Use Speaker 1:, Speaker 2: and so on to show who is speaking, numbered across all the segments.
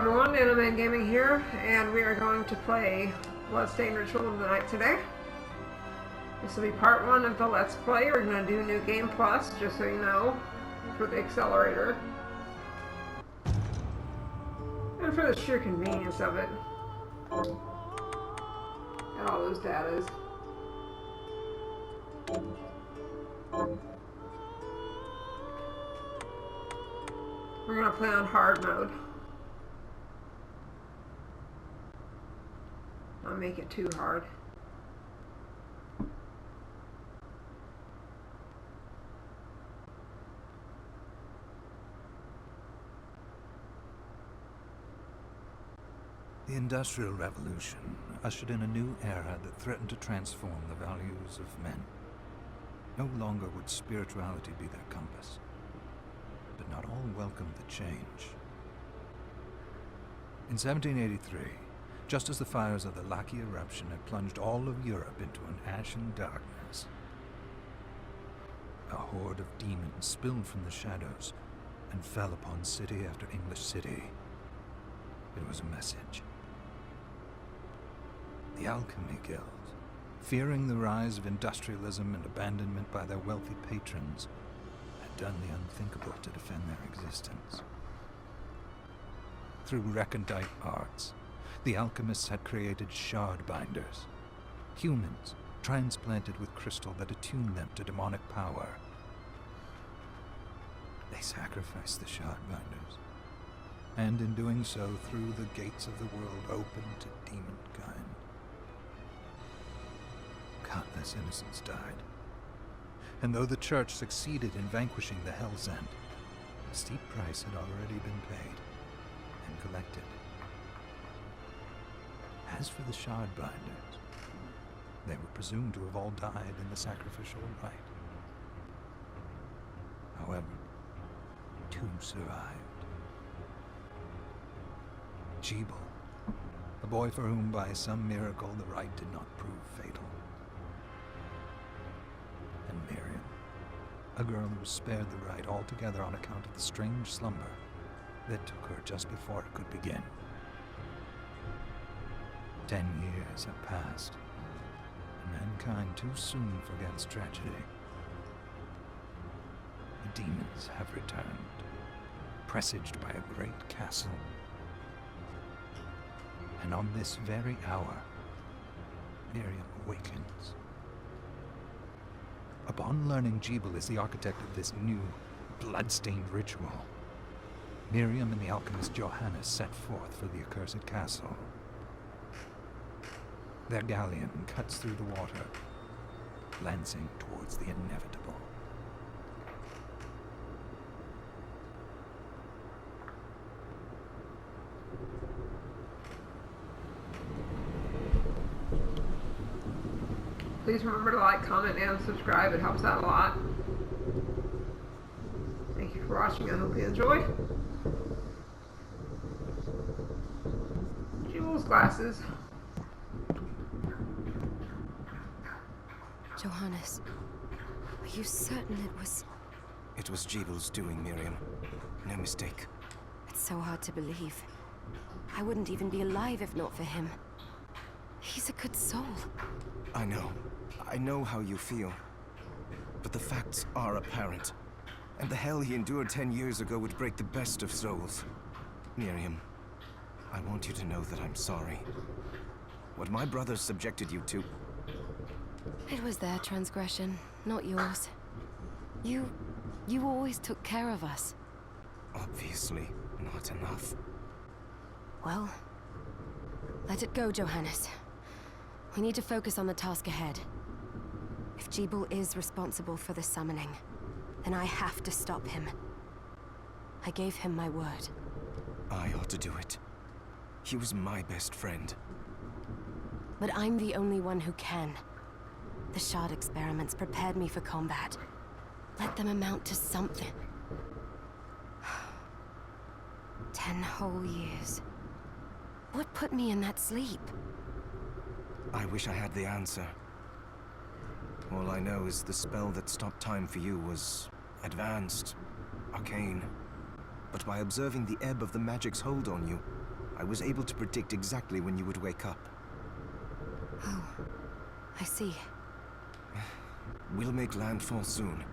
Speaker 1: everyone, Anime Gaming here, and we are going to play Bloodstained Ritual of the Night today. This will be part 1 of the Let's Play. We're going to do New Game Plus, just so you know, for the accelerator. And for the sheer convenience of it. And all those datas. We're going to play on hard mode. Not make it too hard.
Speaker 2: The Industrial Revolution ushered in a new era that threatened to transform the values of men. No longer would spirituality be their compass, but not all welcomed the change. In 1783, just as the fires of the Laki eruption had plunged all of Europe into an ashen darkness, a horde of demons spilled from the shadows and fell upon city after English city. It was a message. The Alchemy Guild, fearing the rise of industrialism and abandonment by their wealthy patrons, had done the unthinkable to defend their existence. Through recondite arts, the alchemists had created shard binders, humans transplanted with crystal that attuned them to demonic power. They sacrificed the shard binders, and in doing so threw the gates of the world open to demonkind. Countless innocents died, and though the church succeeded in vanquishing the Hell's End, a steep price had already been paid and collected. As for the shard binders, they were presumed to have all died in the sacrificial rite. However, 2 survived. Jebel, a boy for whom by some miracle the rite did not prove fatal. And Miriam, a girl who was spared the rite altogether on account of the strange slumber that took her just before it could begin. 10 years have passed, and mankind too soon forgets tragedy. The demons have returned, presaged by a great castle. And on this very hour, Miriam awakens. Upon learning Jebel is the architect of this new, blood-stained ritual, Miriam and the alchemist Johannes set forth for the accursed castle. Their galleon cuts through the water, glancing towards the inevitable.
Speaker 1: Please remember to like, comment, and subscribe. It helps out a lot. Thank you for watching. I hope you enjoy. Jewel's glasses.
Speaker 3: Johannes, are you certain it was...
Speaker 4: It was Jebel's doing, Miriam. No mistake.
Speaker 3: It's so hard to believe. I wouldn't even be alive if not for him. He's a good soul.
Speaker 4: I know. I know how you feel. But the facts are apparent. And the hell he endured 10 years ago would break the best of souls. Miriam, I want you to know that I'm sorry. What my brothers subjected you to...
Speaker 3: It was their transgression, not yours. You always took care of us.
Speaker 4: Obviously, not enough.
Speaker 3: Well, let it go, Johannes. We need to focus on the task ahead. If Jebel is responsible for the summoning, then I have to stop him. I gave him my word.
Speaker 4: I ought to do it. He was my best friend.
Speaker 3: But I'm the only one who can. The shard experiments prepared me for combat. Let them amount to something. 10 whole years. What put me in that sleep?
Speaker 4: I wish I had the answer. All I know is the spell that stopped time for you was advanced, arcane. But by observing the ebb of the magic's hold on you, I was able to predict exactly when you would wake up.
Speaker 3: Oh, I see.
Speaker 4: We'll make landfall soon.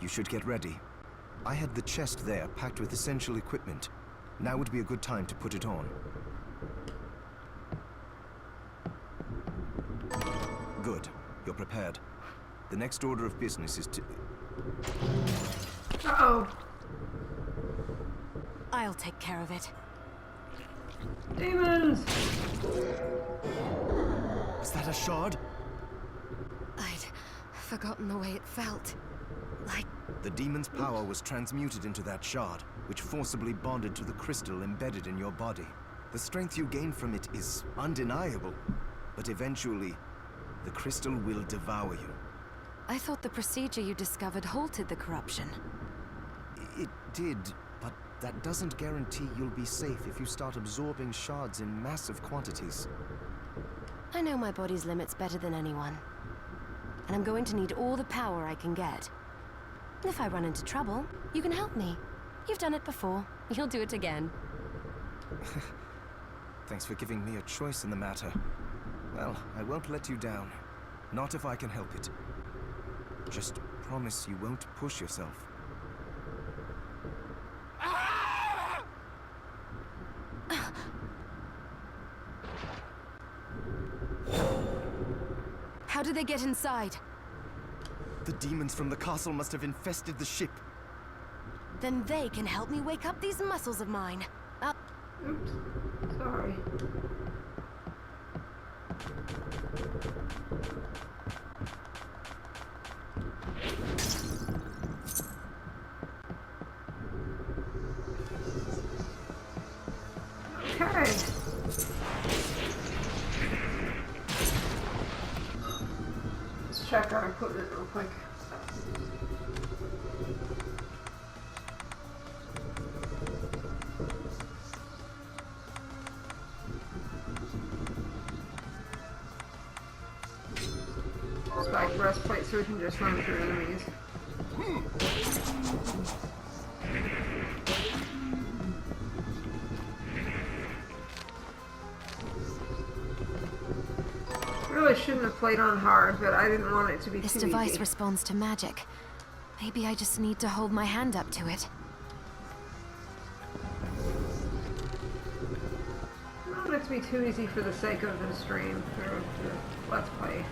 Speaker 4: You should get ready. I had the chest there packed with essential equipment. Now would be a good time to put it on. Good. You're prepared. The next order of business is to...
Speaker 1: Uh-oh.
Speaker 3: I'll take care of it.
Speaker 1: Demons!
Speaker 4: Is that a shard?
Speaker 3: I'd forgotten the way it felt. Like...
Speaker 4: The demon's power was transmuted into that shard, which forcibly bonded to the crystal embedded in your body. The strength you gain from it is undeniable, but eventually, the crystal will devour you.
Speaker 3: I thought the procedure you discovered halted the corruption.
Speaker 4: It did, but that doesn't guarantee you'll be safe if you start absorbing shards in massive quantities.
Speaker 3: I know my body's limits better than anyone. And I'm going to need all the power I can get. If I run into trouble, you can help me. You've done it before. You'll do it again.
Speaker 4: Thanks for giving me a choice in the matter. Well, I won't let you down. Not if I can help it. Just promise you won't push yourself.
Speaker 3: How did they get inside?
Speaker 4: The demons from the castle must have infested the ship.
Speaker 3: Then they can help me wake up these muscles of mine.
Speaker 1: Oops. Sorry. Okay. Let's check our equipment real quick. Spike breastplate so we can just run through enemies. Really shouldn't have played on hard, but I didn't want it to be
Speaker 3: This
Speaker 1: too
Speaker 3: device
Speaker 1: easy.
Speaker 3: responds to magic. Maybe I just need to hold my hand up to it.
Speaker 1: I don't want it to be too easy for the sake of the stream or the Let's Play.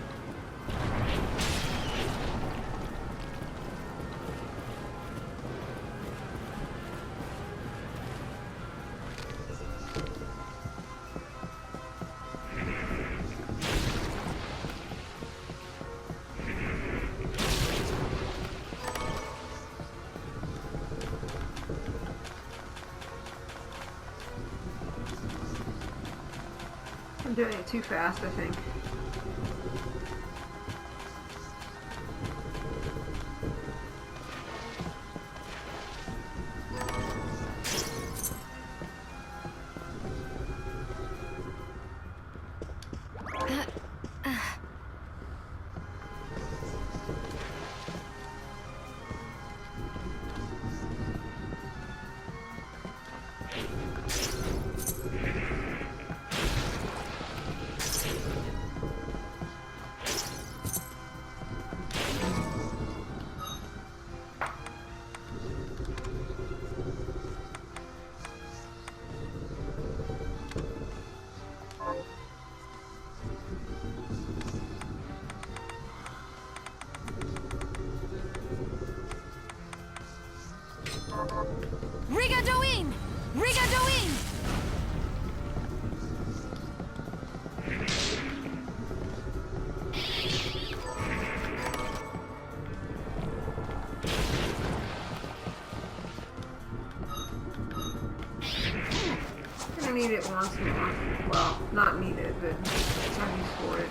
Speaker 1: I'm doing it too fast, I think.
Speaker 3: Rigadoin! Rigadoin!
Speaker 1: Gonna need it once more. Well, not need it, but I'm used for it.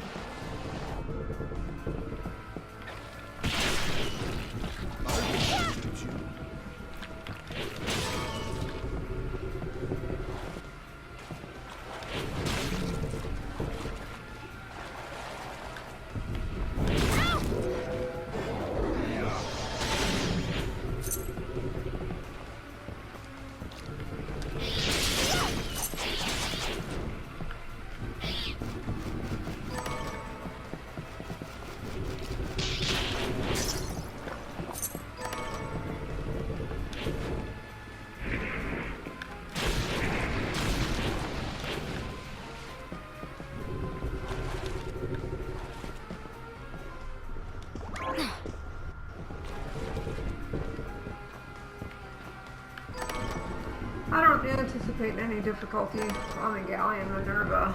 Speaker 1: anticipate any difficulty on the Galleon Minerva.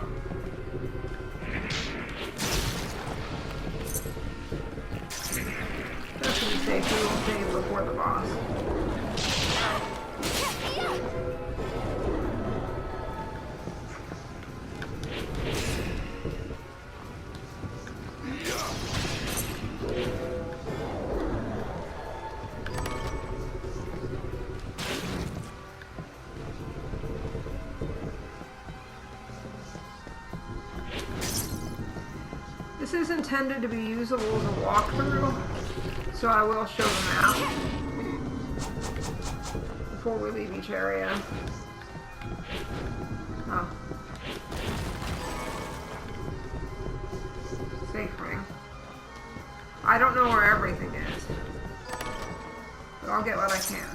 Speaker 1: Just to be safe, we will save before the boss. This is intended to be usable as a walkthrough, so I will show the map before we leave each area. Oh. Safe ring. I don't know where everything is, but I'll get what I can.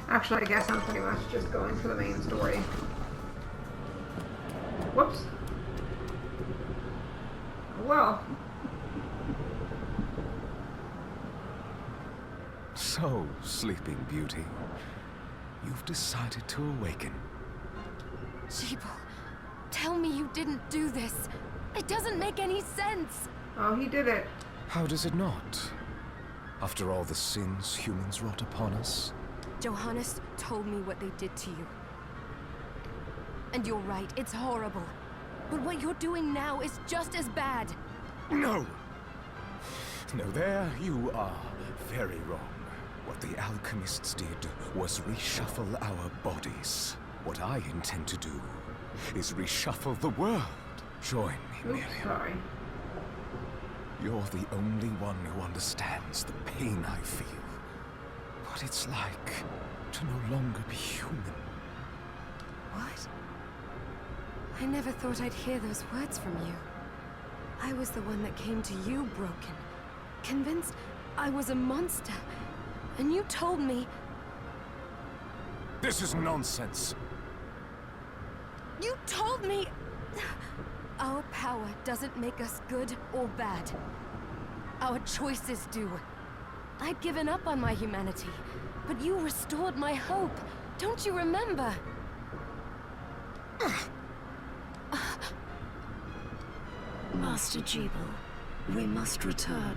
Speaker 1: Actually, I guess I'm pretty much just going for the main story. Whoops. Well.
Speaker 4: So, Sleeping Beauty, you've decided to awaken.
Speaker 3: Jeeble, tell me you didn't do this. It doesn't make any sense.
Speaker 1: Oh, he did it.
Speaker 4: How does it not? After all the sins humans wrought upon us?
Speaker 3: Johannes told me what they did to you. And you're right, it's horrible. But what you're doing now is just as bad.
Speaker 4: No! No, there you are very wrong. What the alchemists did was reshuffle our bodies. What I intend to do is reshuffle the world. Join me,
Speaker 1: Oops,
Speaker 4: Miriam.
Speaker 1: sorry.
Speaker 4: You're the only one who understands the pain I feel. What it's like to no longer be human.
Speaker 3: What? I never thought I'd hear those words from you. I was the one that came to you broken, convinced I was a monster. And you told me...
Speaker 4: This is nonsense.
Speaker 3: You told me... Our power doesn't make us good or bad. Our choices do. I'd given up on my humanity, but you restored my hope. Don't you remember?
Speaker 5: Master Jeeble, we must return.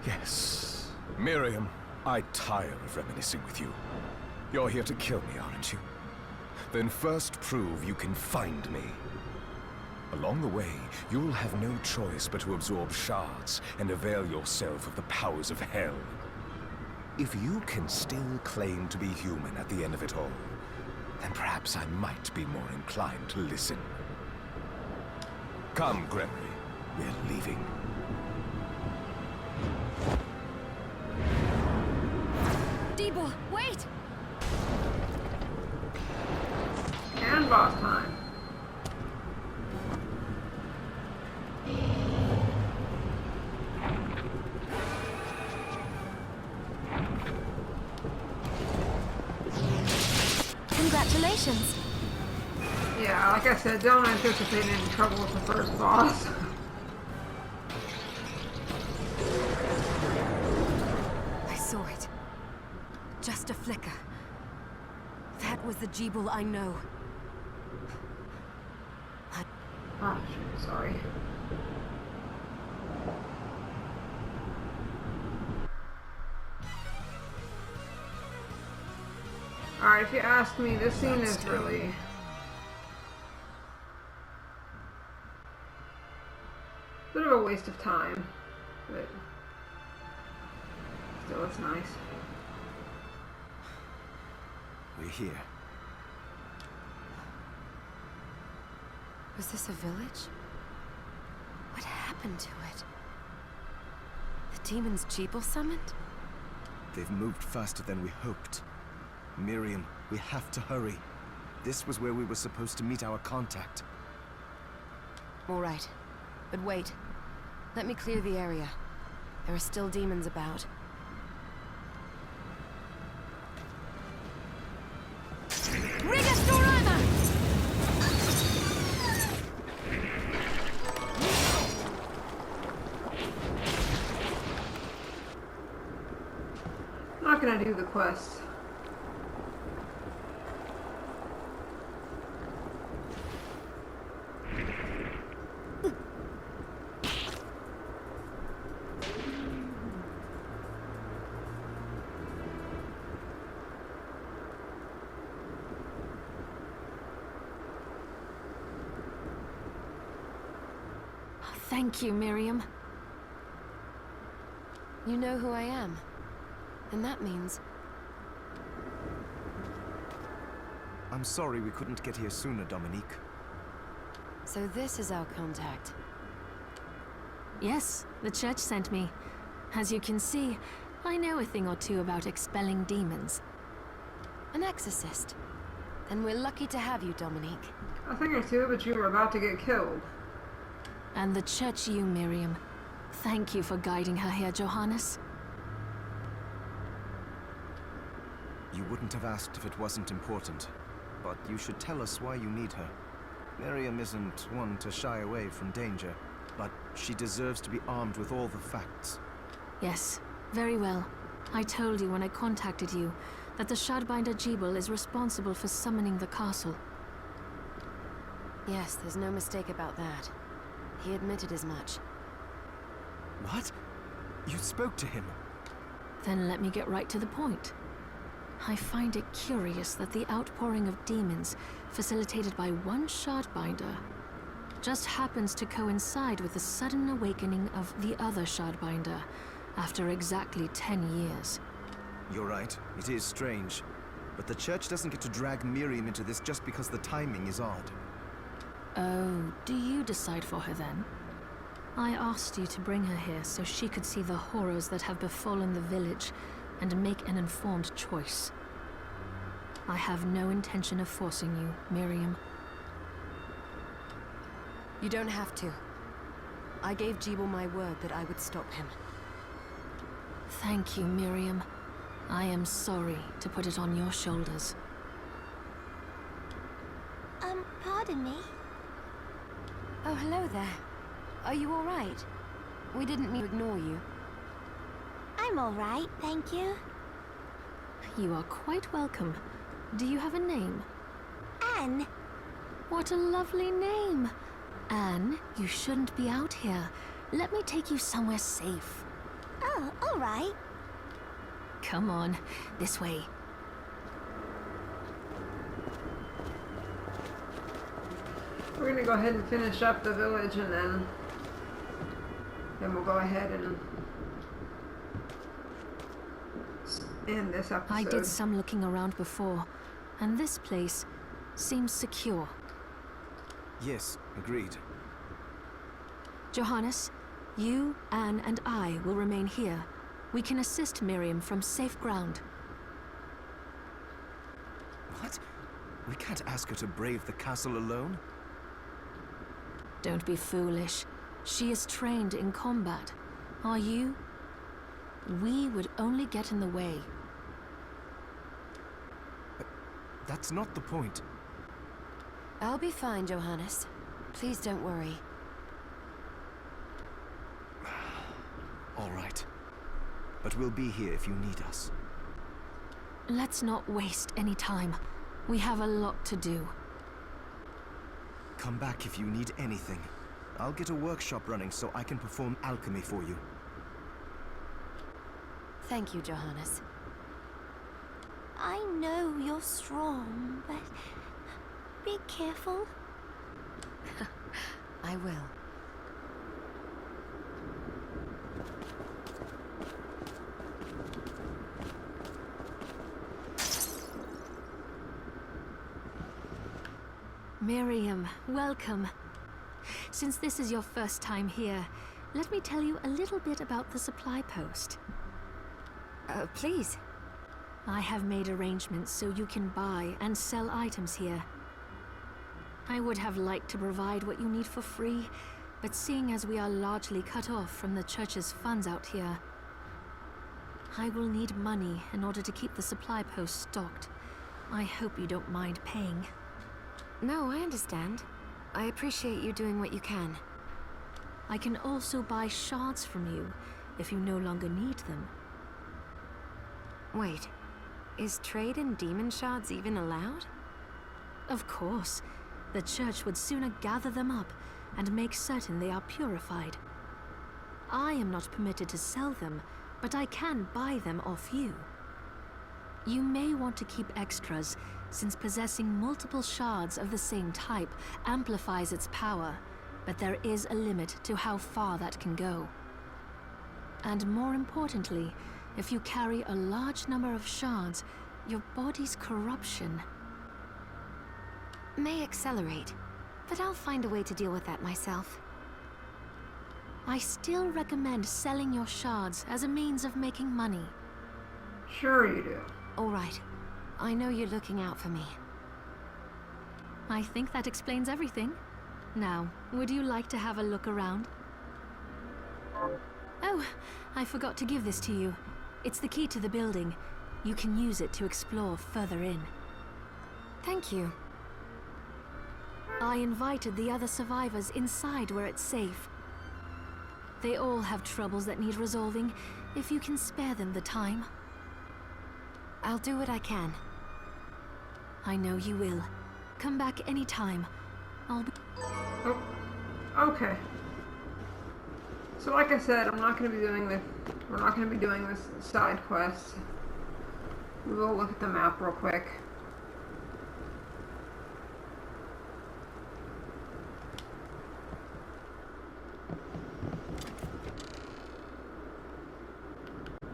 Speaker 4: Yes. Miriam, I tire of reminiscing with you. You're here to kill me, aren't you? Then first prove you can find me. Along the way, you'll have no choice but to absorb shards and avail yourself of the powers of hell. If you can still claim to be human at the end of it all, then perhaps I might be more inclined to listen. Come, Gregory. We're leaving.
Speaker 3: Jeeble, wait!
Speaker 1: And boss time.
Speaker 3: Congratulations.
Speaker 1: Yeah, like I said, don't anticipate any trouble with the first boss.
Speaker 3: I saw it. Just a flicker. That was the Jeeble I know.
Speaker 1: Oh, shit, sorry. Alright, if you ask me, this scene is really... a bit of a waste of time, but still it's nice.
Speaker 4: We're here.
Speaker 3: Was this a village? What happened to it? The demons Jeeble summoned?
Speaker 4: They've moved faster than we hoped. Miriam, we have to hurry. This was where we were supposed to meet our contact.
Speaker 3: All right. But wait. Let me clear the area. There are still demons about.
Speaker 1: Not gonna do the quest.
Speaker 5: Thank you, Miriam.
Speaker 3: You know who I am. And that means...
Speaker 4: I'm sorry we couldn't get here sooner, Dominique.
Speaker 3: So this is our contact.
Speaker 5: Yes, the church sent me. As you can see, I know a thing or two about expelling demons.
Speaker 3: An exorcist. Then we're lucky to have you, Dominique.
Speaker 1: A thing or two, but you were about to get killed.
Speaker 5: And the church you, Miriam. Thank you for guiding her here, Johannes.
Speaker 4: You wouldn't have asked if it wasn't important, but you should tell us why you need her. Miriam isn't one to shy away from danger, but she deserves to be armed with all the facts.
Speaker 5: Yes, very well. I told you when I contacted you that the Shardbinder Jebel is responsible for summoning the castle.
Speaker 3: Yes, there's no mistake about that. He admitted as much.
Speaker 4: What? You spoke to him?
Speaker 5: Then let me get right to the point. I find it curious that the outpouring of demons, facilitated by one Shardbinder, just happens to coincide with the sudden awakening of the other Shardbinder, after exactly 10 years.
Speaker 4: You're right, it is strange. But the church doesn't get to drag Miriam into this just because the timing is odd.
Speaker 5: Oh, do you decide for her then? I asked you to bring her here so she could see the horrors that have befallen the village and make an informed choice. I have no intention of forcing you, Miriam.
Speaker 3: You don't have to. I gave Jebel my word that I would stop him.
Speaker 5: Thank you, Miriam. I am sorry to put it on your shoulders.
Speaker 6: Pardon me?
Speaker 3: Oh, hello there. Are you all right? We didn't mean to ignore you.
Speaker 6: I'm all right, thank you.
Speaker 5: You are quite welcome. Do you have a name?
Speaker 6: Anne.
Speaker 5: What a lovely name! Anne, you shouldn't be out here. Let me take you somewhere safe.
Speaker 6: Oh, all right.
Speaker 5: Come on, this way.
Speaker 1: We're gonna go ahead and finish up the village and then we'll go ahead and end this episode.
Speaker 5: I did some looking around before, and this place seems secure.
Speaker 4: Yes, agreed.
Speaker 5: Johannes, you, Anne, and I will remain here. We can assist Miriam from safe ground.
Speaker 4: What? We can't ask her to brave the castle alone?
Speaker 5: Don't be foolish. She is trained in combat. Are you? We would only get in the way.
Speaker 4: That's not the point.
Speaker 3: I'll be fine, Johannes. Please don't worry.
Speaker 4: All right. But we'll be here if you need us.
Speaker 5: Let's not waste any time. We have a lot to do.
Speaker 4: Come back if you need anything. I'll get a workshop running so I can perform alchemy for you.
Speaker 3: Thank you, Johannes.
Speaker 6: I know you're strong, but be careful.
Speaker 3: I will.
Speaker 5: Miriam, welcome. Since this is your first time here, let me tell you a little bit about the supply post.
Speaker 3: Please.
Speaker 5: I have made arrangements so you can buy and sell items here. I would have liked to provide what you need for free, but seeing as we are largely cut off from the church's funds out here, I will need money in order to keep the supply post stocked. I hope you don't mind paying.
Speaker 3: No, I understand. I appreciate you doing what you can.
Speaker 5: I can also buy shards from you if you no longer need them.
Speaker 3: Wait, is trade in demon shards even allowed?
Speaker 5: Of course. The church would sooner gather them up and make certain they are purified. I am not permitted to sell them, but I can buy them off you. You may want to keep extras, since possessing multiple shards of the same type amplifies its power, but there is a limit to how far that can go. And more importantly, if you carry a large number of shards, your body's corruption
Speaker 3: may accelerate, but I'll find a way to deal with that myself.
Speaker 5: I still recommend selling your shards as a means of making money.
Speaker 1: Sure you do.
Speaker 3: All right. I know you're looking out for me.
Speaker 5: I think that explains everything. Now, would you like to have a look around? Oh, I forgot to give this to you. It's the key to the building. You can use it to explore further in.
Speaker 3: Thank you.
Speaker 5: I invited the other survivors inside where it's safe. They all have troubles that need resolving, if you can spare them the time.
Speaker 3: I'll do what I can.
Speaker 5: I know you will. Come back anytime. I'll be...
Speaker 1: Oh, okay. So like I said, I'm not going to be doing this. We're not going to be doing this side quest. We will look at the map real quick.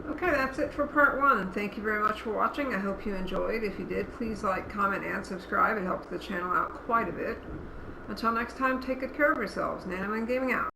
Speaker 1: Okay, that's it for part 1. Thank you very much for watching. I hope you enjoyed. If you did, please like, comment, and subscribe. It helps the channel out quite a bit. Until next time, take good care of yourselves. Nanoman Gaming out.